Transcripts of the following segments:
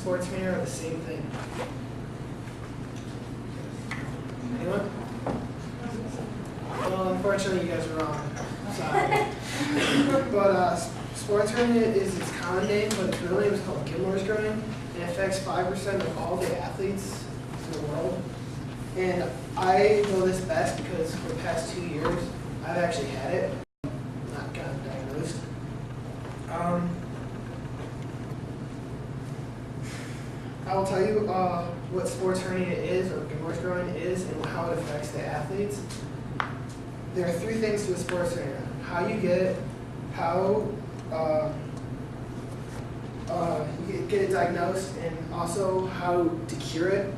sports hernia are the same thing? Anyone? Well, unfortunately, you guys are wrong. Sorry. But sports hernia is its common name, but its real name is called Gilmore's groin, and it affects 5% of all the athletes in the world. And I know this best because for the past 2 years, I've actually had it, not gotten diagnosed. I will tell you what sports hernia is, or Gilmore's groin is, and how it affects the athletes. There are 3 things to a sports hernia: how you get it, how you get it diagnosed, and also how to cure it.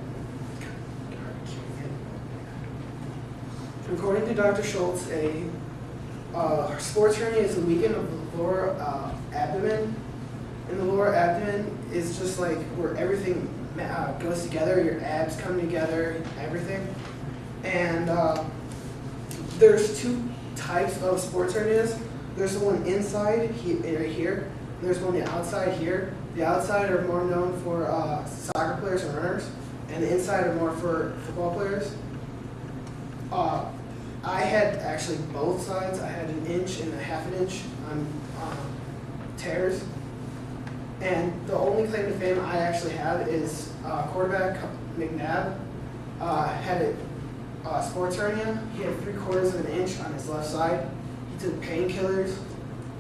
According to Dr. Schultz, a sports hernia is a weakening of the lower abdomen. And the lower abdomen is just like where everything goes together, your abs come together, everything. And there's 2 types of sports hernias. There's the one inside right here, and there's one on the outside here. The outside are more known for soccer players and runners, and the inside are more for football players. I had actually both sides. I had 1 inch and 1/2 inch on tears. And the only claim to fame I actually have is quarterback McNabb had a sports hernia. He had 3/4 of an inch on his left side. He took painkillers.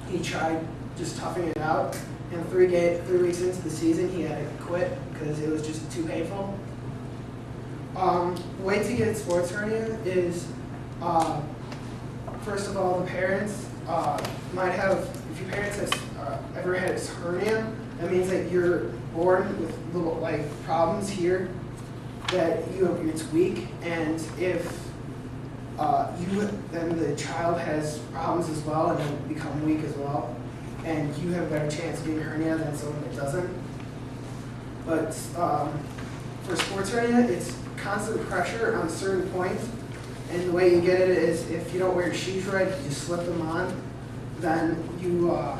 He tried just toughing it out. And 3 weeks into the season, he had to quit because it was just too painful. The way to get sports hernia is, first of all, the parents might have, if your parents have ever had a hernia, that means that you're born with little problems here that it's weak, and if then the child has problems as well and then become weak as well, and you have a better chance of getting a hernia than someone that doesn't. But for sports hernia, it's constant pressure on certain points, and the way you get it is if you don't wear your shoes right, you just slip them on, then you're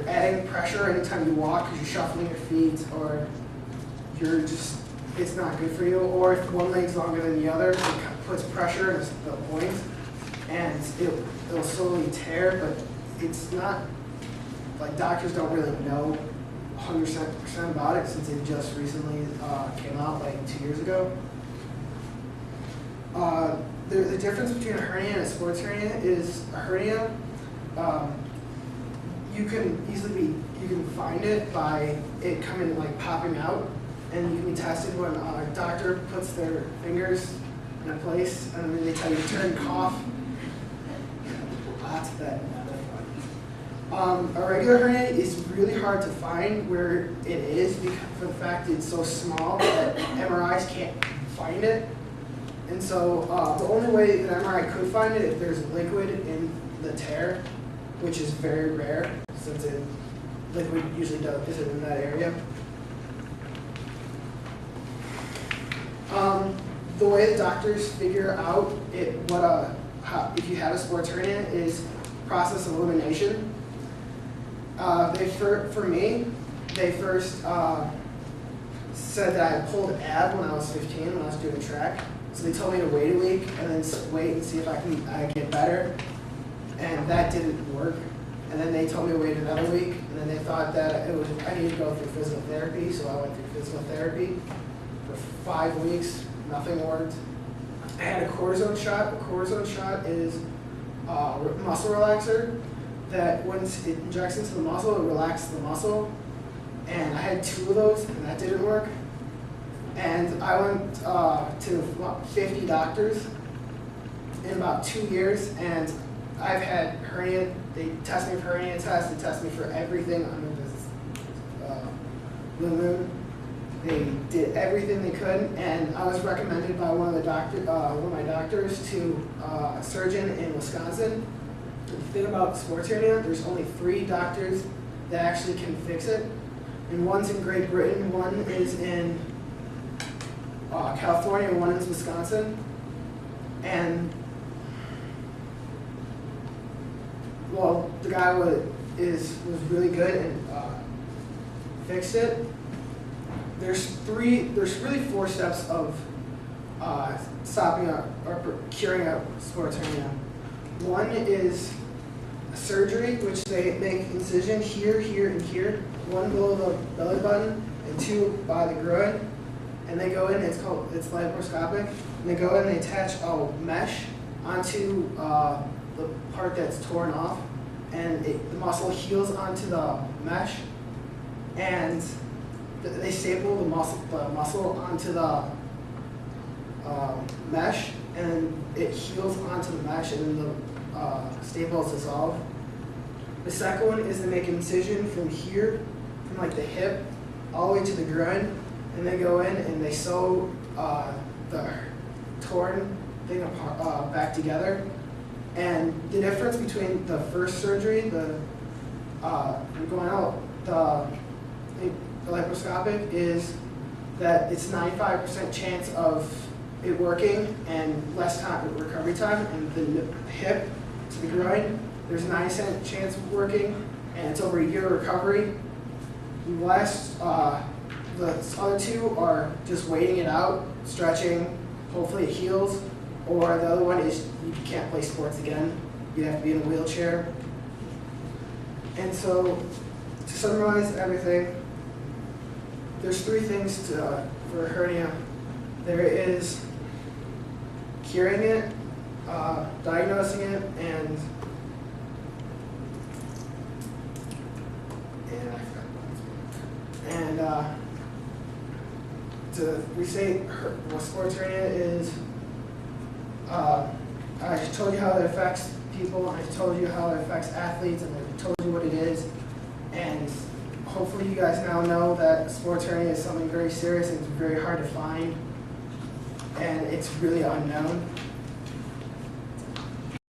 adding pressure anytime you walk because you're shuffling your feet, or it's not good for you. Or if one leg's longer than the other, it puts pressure on the point, and it'll slowly tear, but it's not, doctors don't really know 100% about it since it just recently came out 2 years ago. The difference between a hernia and a sports hernia is a hernia, you can find it by it coming popping out, and you can be tested when a doctor puts their fingers in a place and then they tell you to turn cough. That's bad. A regular hernia is really hard to find where it is because for the fact it's so small that MRIs can't find it. And so the only way that MRI could find it if there's liquid in the tear, which is very rare since liquid usually isn't in that area. The way the doctors figure out if you have a sports hernia is process of elimination. For me, they first said that I pulled ab when I was 15 when I was doing track. So they told me to wait a week and then wait and see if I get better, and that didn't work. And then they told me to wait another week, and then they thought that I needed to go through physical therapy, so I went through physical therapy for 5 weeks. Nothing worked. I had a cortisone shot. A cortisone shot is a muscle relaxer that once it injects into the muscle, it relaxes the muscle. And I had 2 of those, and that didn't work. And I went to about 50 doctors in about 2 years, and I've had hernia. They test me for hernia tests. They test me for everything under this blue moon. They did everything they could, and I was recommended by one of my doctors to a surgeon in Wisconsin. The thing about sports hernia, there's only 3 doctors that actually can fix it, and one's in Great Britain, one is in California, and one is Wisconsin. And well, the guy was really good and fixed it. there's really 4 steps of stopping or curing a sports hernia. One is surgery, which they make incision here, here, and here. 1 below the belly button and 2 by the groin. And they go in, it's laparoscopic, and they go in and they attach a mesh onto the part that's torn off, and the muscle heals onto the mesh, and they staple the muscle onto the mesh, and it heals onto the mesh, and then the staple is dissolved. The second one is they make an incision from here, from like the hip, all the way to the groin, and they go in and they sew the torn thing back together. And the difference between the first surgery, the laparoscopic, is that it's 95% chance of it working and less time recovery time. And the hip to the groin, there's 90% chance of working, and it's over a year recovery. The other 2 are just waiting it out, stretching, hopefully it heals, or the other one is you can't play sports again. You have to be in a wheelchair. And so, to summarize everything, there's 3 things for a hernia. There is curing it, diagnosing it, and we say what sports hernia is. I told you how it affects people, I told you how it affects athletes, and I told you what it is. And hopefully you guys now know that sports hernia is something very serious and it's very hard to find, and it's really unknown.